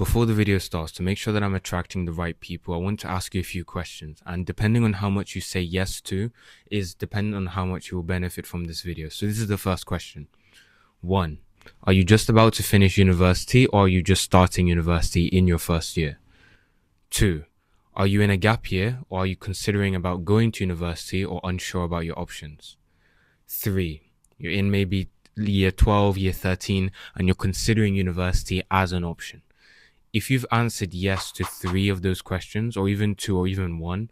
Before the video starts, to make sure that I'm attracting the right people, I want to ask you a few questions. And depending on how much you say yes to, is dependent on how much you will benefit from this video. So this is the first question. 1. Are you just about to finish university, or are you just starting university in your first year? 2. Are you in a gap year, or are you considering about going to university or unsure about your options? 3. You're in maybe year 12, year 13, and you're considering university as an option. If you've answered yes to 3 of those questions, or even 2 or even 1,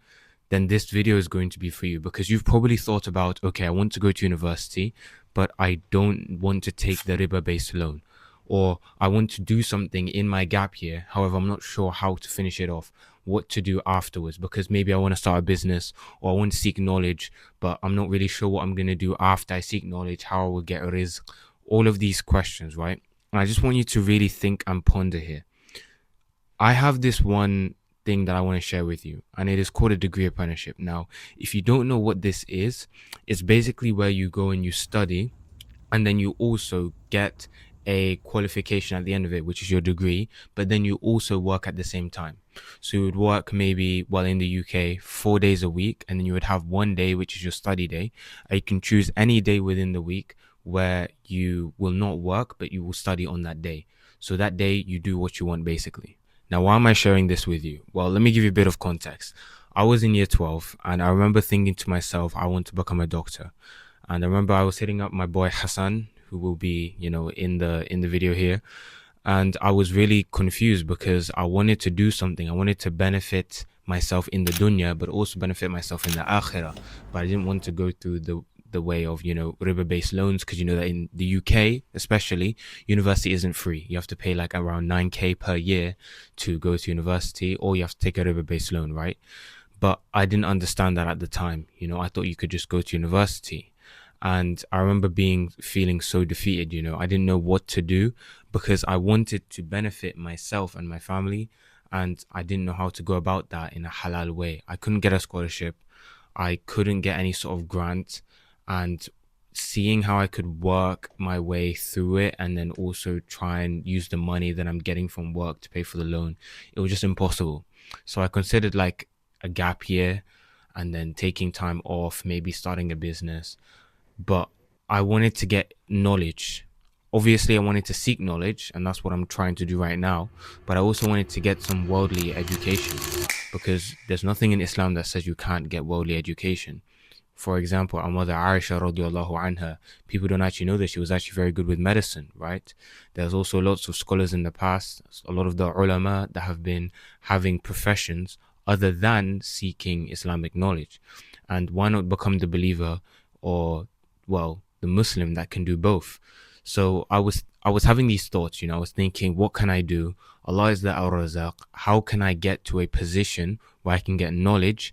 then this video is going to be for you, because you've probably thought about, okay, I want to go to university, but I don't want to take the riba-based loan. Or I want to do something in my gap year. However, I'm not sure how to finish it off, what to do afterwards, because maybe I want to start a business, or I want to seek knowledge, but I'm not really sure what I'm going to do after I seek knowledge, how I will get a rizq. All of these questions, right? And I just want you to really think and ponder here. I have this one thing that I want to share with you, and it is called a degree apprenticeship. Now, if you don't know what this is, it's basically where you go and you study, and then you also get a qualification at the end of it, which is your degree, but then you also work at the same time. So you would work maybe, well, in the UK, 4 days a week, and then you would have one day, which is your study day. You can choose any day within the week where you will not work, but you will study on that day. So that day you do what you want, basically. Now, why am I sharing this with you? Well, let me give you a bit of context. I was in year 12, and I remember thinking to myself, I want to become a doctor. And I remember I was hitting up my boy Hassan, who will be, in the video here. And I was really confused because I wanted to do something. I wanted to benefit myself in the dunya, but also benefit myself in the akhirah. But I didn't want to go through the way of, riba-based loans, because you know that in the UK, especially, university isn't free. You have to pay like around 9k per year to go to university, or you have to take a riba-based loan, right? But I didn't understand that at the time. I thought you could just go to university. And I remember feeling so defeated. I didn't know what to do, because I wanted to benefit myself and my family, and I didn't know how to go about that in a halal way. I couldn't get a scholarship. I couldn't get any sort of grant. And seeing how I could work my way through it, and then also try and use the money that I'm getting from work to pay for the loan, it was just impossible. So I considered like a gap year, and then taking time off, maybe starting a business. But I wanted to get knowledge. Obviously, I wanted to seek knowledge, and that's what I'm trying to do right now. But I also wanted to get some worldly education, because there's nothing in Islam that says you can't get worldly education. For example, our mother Aisha radiallahu anha, people don't actually know that she was actually very good with medicine, right? There's also lots of scholars in the past, a lot of the ulama that have been having professions other than seeking Islamic knowledge. And why not become the believer, or, well, the Muslim that can do both? So I was having these thoughts, I was thinking, what can I do? Allah is the Ar-Razaq. How can I get to a position where I can get knowledge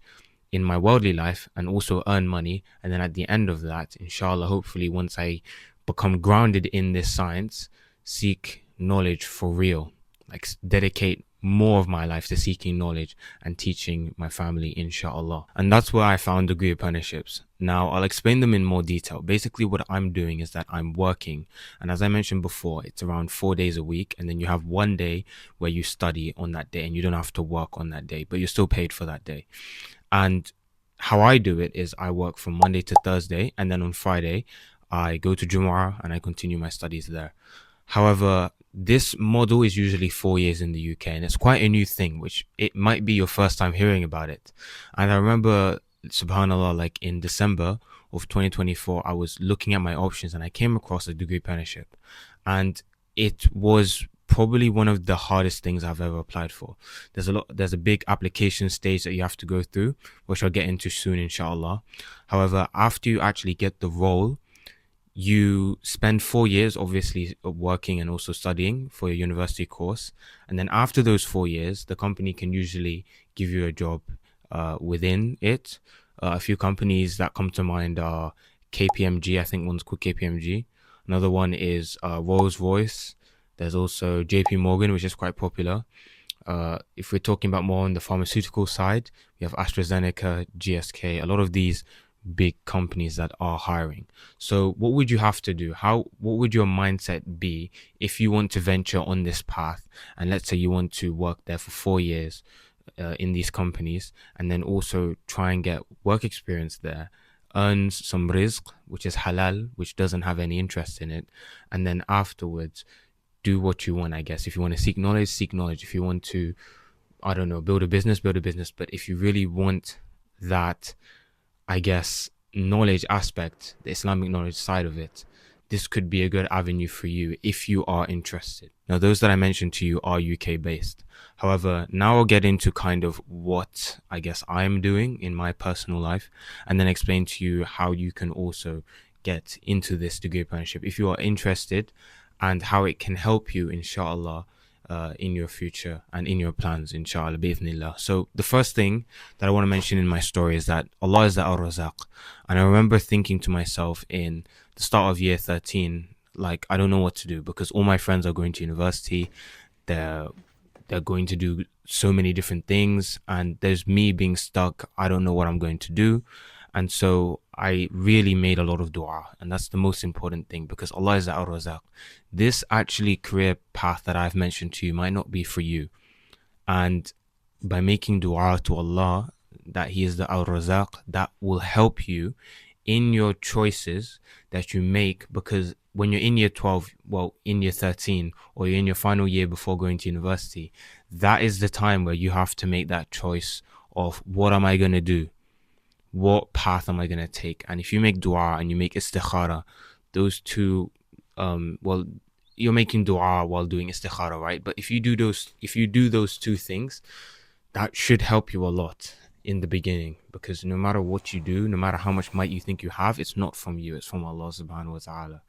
in my worldly life and also earn money? And then at the end of that, inshallah, hopefully once I become grounded in this science, seek knowledge for real, like dedicate more of my life to seeking knowledge and teaching my family, inshallah. And that's where I found degree apprenticeships. Now I'll explain them in more detail. Basically what I'm doing is that I'm working, and as I mentioned before, it's around 4 days a week, and then you have one day where you study on that day, and you don't have to work on that day, but you're still paid for that day. And how I do it is I work from Monday to Thursday, and then on Friday I go to Jumu'ah and I continue my studies there. However, this model is usually 4 years in the UK, and it's quite a new thing, which it might be your first time hearing about it. And I remember, subhanallah, like in December of 2024, I was looking at my options and I came across a degree apprenticeship, and it was probably one of the hardest things I've ever applied for. There's a big application stage that you have to go through, which I'll get into soon, inshallah. However, after you actually get the role, you spend 4 years obviously working and also studying for your university course. And then after those 4 years, the company can usually give you a job within it. A few companies that come to mind are KPMG. I think one's called KPMG. Another one is Rolls-Royce. There's also JP Morgan, which is quite popular. If we're talking about more on the pharmaceutical side, we have AstraZeneca, GSK, a lot of these big companies that are hiring. So what would you have to do? What would your mindset be if you want to venture on this path? And let's say you want to work there for 4 years in these companies, and then also try and get work experience there, earn some rizq, which is halal, which doesn't have any interest in it, and then afterwards do what you want, I guess. If you want to seek knowledge, seek knowledge. If you want to, I don't know, build a business, build a business. But if you really want that, I guess, knowledge aspect, the Islamic knowledge side of it, this could be a good avenue for you if you are interested. Now, those that I mentioned to you are UK based. However, now I'll get into kind of what I guess I'm doing in my personal life, and then explain to you how you can also get into this degree apprenticeship if you are interested, and how it can help you, inshallah, in your future and in your plans, inshallah, bi'ithnillah. So the first thing that I want to mention in my story is that Allah is the Ar-Razaq. And I remember thinking to myself in the start of year 13, like, I don't know what to do because all my friends are going to university. They're going to do so many different things, and there's me being stuck. I don't know what I'm going to do. And so I really made a lot of dua, and that's the most important thing, because Allah is the Ar-Razaq. This actually career path that I've mentioned to you might not be for you. And by making dua to Allah that He is the Ar-Razaq, that will help you in your choices that you make, because when you're in year 12, well, in year 13, or you're in your final year before going to university, that is the time where you have to make that choice of, what am I going to do? What path am I going to take? And if you make dua and you make istikhara, those two, well, you're making dua while doing istikhara, right? But if you do those two things, that should help you a lot in the beginning, because no matter what you do, no matter how much might you think you have, it's not from you, it's from Allah subhanahu wa ta'ala.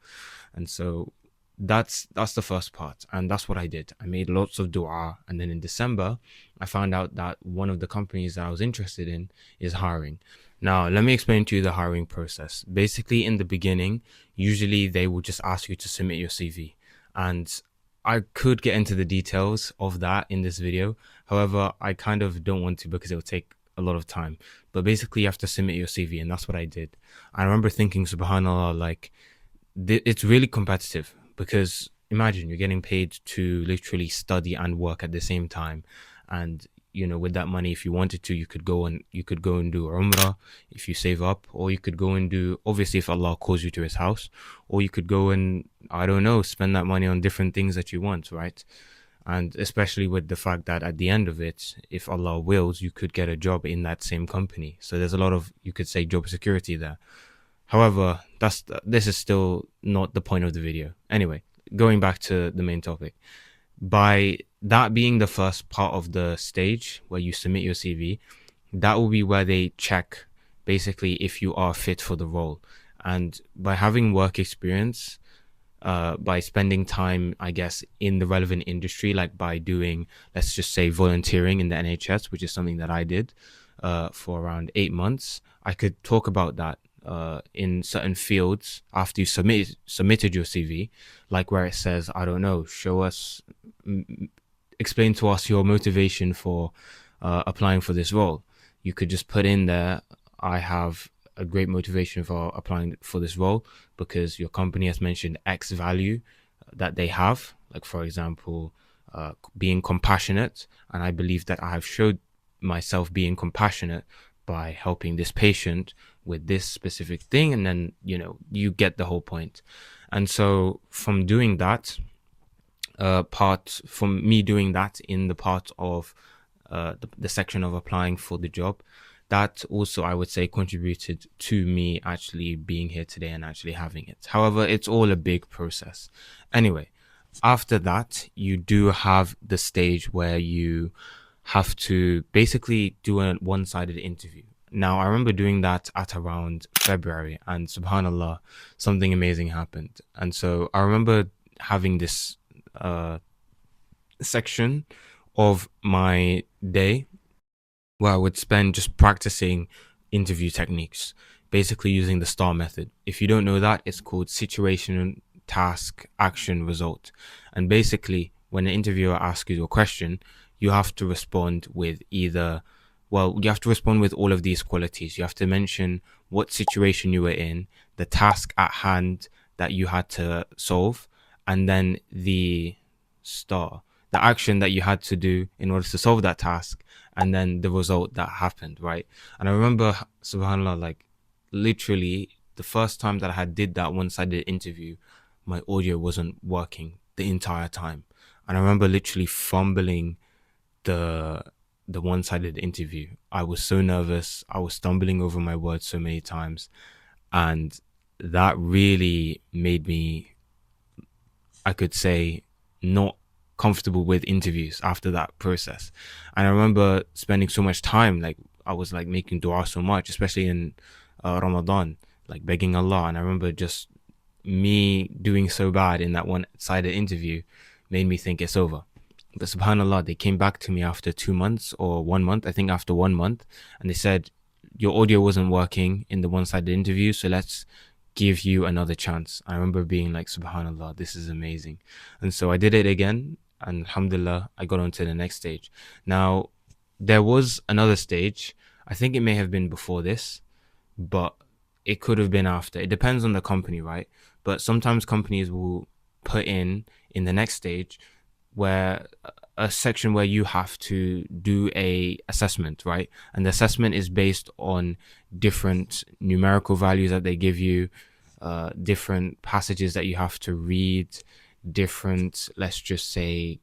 And so that's the first part, and that's what I did. I made lots of dua, and then in December I found out that one of the companies that I was interested in is hiring. Now, let me explain to you the hiring process. Basically, in the beginning, usually they will just ask you to submit your CV. And I could get into the details of that in this video. However, I kind of don't want to, because it will take a lot of time. But basically, you have to submit your CV, and that's what I did. I remember thinking, subhanAllah, like, it's really competitive, because imagine you're getting paid to literally study and work at the same time. And with that money, if you wanted to, you could go and do Umrah if you save up, or you could go and do, obviously if Allah calls you to His house, or you could go and, I don't know, spend that money on different things that you want, right? And especially with the fact that at the end of it, if Allah wills, you could get a job in that same company. So there's a lot of, you could say, job security there. However, this is still not the point of the video. Anyway, going back to the main topic. By that being the first part of the stage where you submit your CV, that will be where they check basically if you are fit for the role. And by having work experience, by spending time, I guess, in the relevant industry, like by doing, let's just say, volunteering in the NHS, which is something that I did for around 8 months, I could talk about that in certain fields after you submitted your CV, like where it says, I don't know, explain to us your motivation for applying for this role. You could just put in there, I have a great motivation for applying for this role because your company has mentioned X value that they have, like for example, being compassionate, and I believe that I have showed myself being compassionate by helping this patient with this specific thing, and then you get the whole point. And so from doing that from me doing that in the part of the section of applying for the job, that also, I would say, contributed to me actually being here today and actually having it. However, it's all a big process. Anyway, after that, you do have the stage where you have to basically do a one-sided interview. Now, I remember doing that at around February, and subhanallah, something amazing happened. And so I remember having this section of my day where I would spend just practicing interview techniques, basically using the STAR method. If you don't know that, it's called situation, task, action, result. And basically, when an interviewer asks you a question, you have to respond with either well, you have to respond with all of these qualities. You have to mention what situation you were in, the task at hand that you had to solve, and then the action that you had to do in order to solve that task, and then the result that happened, right? And I remember, subhanAllah, like literally the first time that I had did that one-sided interview, my audio wasn't working the entire time. And I remember literally fumbling the the one-sided interview. I was so nervous. I was stumbling over my words so many times, and that really made me, I could say, not comfortable with interviews after that process. And I remember spending so much time, like I was like making dua so much, especially in Ramadan, like begging Allah. And I remember just me doing so bad in that one-sided interview made me think it's over. But subhanallah, they came back to me after 2 months or 1 month, I think after 1 month, and they said, your audio wasn't working in the one-sided interview, so let's give you another chance. I remember being like, subhanallah, this is amazing. And so I did it again, and alhamdulillah, I got on to the next stage. Now, there was another stage. I think it may have been before this, but it could have been after. It depends on the company, right? But sometimes companies will put in the next stage where a section where you have to do a assessment, right? And the assessment is based on different numerical values that they give you, different passages that you have to read, different, let's just say,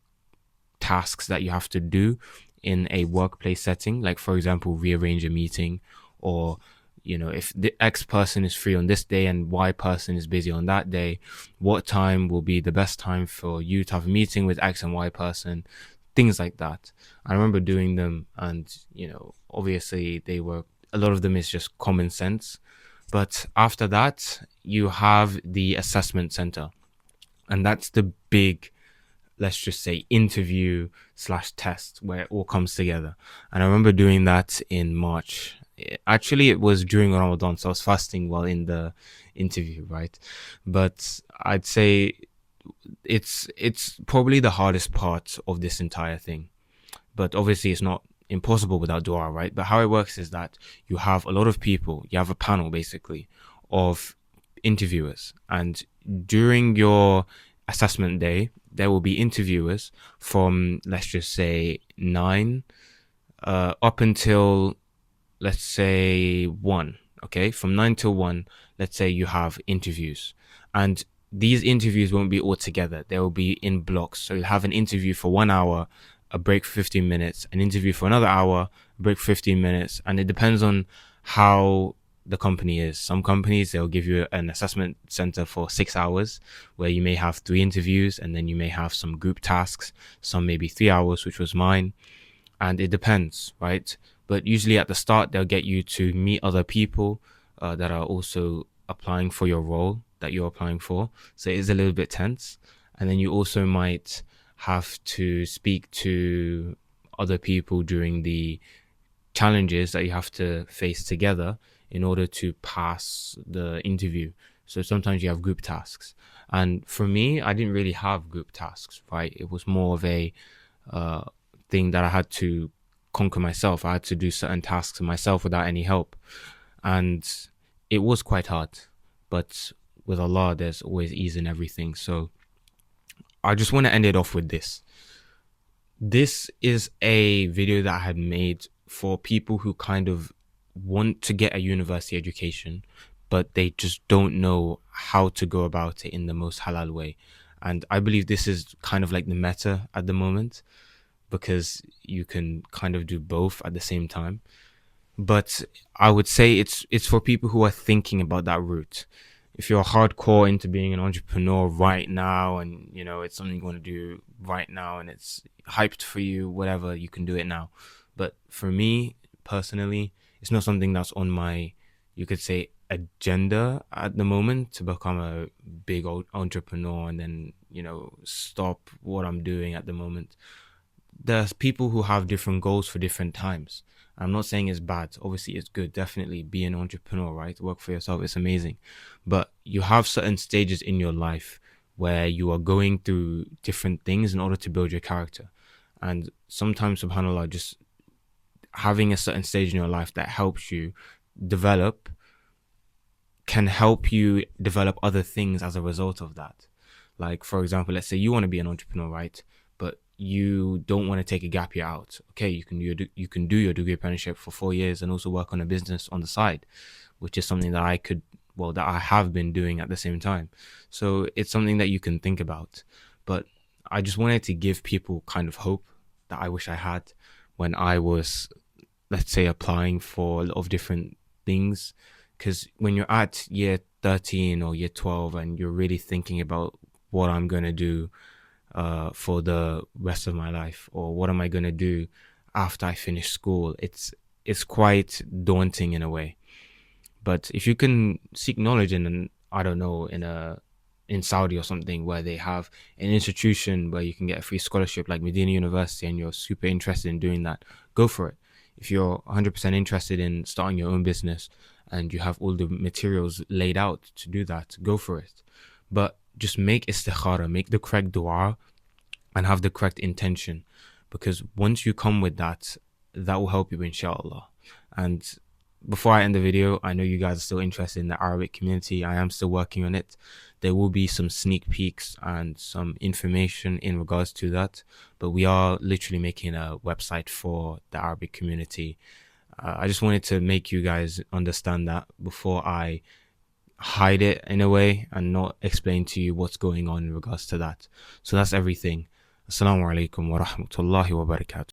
tasks that you have to do in a workplace setting, like for example rearrange a meeting, or if the X person is free on this day and Y person is busy on that day, what time will be the best time for you to have a meeting with X and Y person, things like that. I remember doing them, and obviously they were, a lot of them is just common sense. But after that, you have the assessment center, and that's the big, let's just say, interview slash test where it all comes together. And I remember doing that in March. Actually, it was during Ramadan, so I was fasting while in the interview, right? But I'd say it's probably the hardest part of this entire thing. But obviously, it's not impossible without dua, right? But how it works is that you have a lot of people, you have a panel basically of interviewers, and during your assessment day, there will be interviewers from, let's just say, 9 up until, let's say, 1. Okay, from 9 till 1, let's say you have interviews, and these interviews won't be all together. They will be in blocks. So you'll have an interview for 1 hour, a break for 15 minutes, an interview for another hour, a break for 15 minutes, and it depends on how the company is. Some companies, they'll give you an assessment center for 6 hours, where you may have 3 interviews, and then you may have some group tasks. Some maybe 3 hours, which was mine, and it depends, right? But usually at the start, they'll get you to meet other people that are also applying for your role that you're applying for. So it is a little bit tense. And then you also might have to speak to other people during the challenges that you have to face together in order to pass the interview. So sometimes you have group tasks. And for me, I didn't really have group tasks, right? It was more of a thing that I had to conquer myself. I had to do certain tasks myself without any help. And it was quite hard. But with Allah, there's always ease in everything. So I just want to end it off with this. This is a video that I had made for people who kind of want to get a university education, but they just don't know how to go about it in the most halal way. And I believe this is kind of like the meta at the moment, because you can kind of do both at the same time. But I would say it's for people who are thinking about that route. If you're hardcore into being an entrepreneur right now, and it's something you want to do right now and it's hyped for you, whatever, you can do it now. But for me personally, it's not something that's on my, you could say, agenda at the moment, to become a big old entrepreneur and then stop what I'm doing at the moment. There's people who have different goals for different times. I'm not saying it's bad. Obviously, it's good. Definitely be an entrepreneur, right? Work for yourself. It's amazing. But you have certain stages in your life where you are going through different things in order to build your character. And sometimes, subhanAllah, just having a certain stage in your life that helps you develop can help you develop other things as a result of that. Like, for example, let's say you want to be an entrepreneur, right? But you don't want to take a gap year out. Okay, you can do your degree apprenticeship for 4 years and also work on a business on the side, which is something that that I have been doing at the same time. So it's something that you can think about. But I just wanted to give people kind of hope that I wish I had when I was, let's say, applying for a lot of different things. Because when you're at year 13 or year 12 and you're really thinking about what I'm going to do for the rest of my life, or what am I going to do after I finish school, it's quite daunting in a way. But if you can seek knowledge in, I don't know, in Saudi or something, where they have an institution where you can get a free scholarship like Medina University, and you're super interested in doing that, go for it. If you're 100% interested in starting your own business and you have all the materials laid out to do that, go for it. But just make istikhara, make the correct dua, and have the correct intention. Because once you come with that, that will help you, inshallah. And before I end the video, I know you guys are still interested in the Arabic community. I am still working on it. There will be some sneak peeks and some information in regards to that. But we are literally making a website for the Arabic community. I just wanted to make you guys understand that before I hide it in a way and not explain to you what's going on in regards to that. So that's everything. Assalamu alaikum wa rahmatullahi wa barakatuh.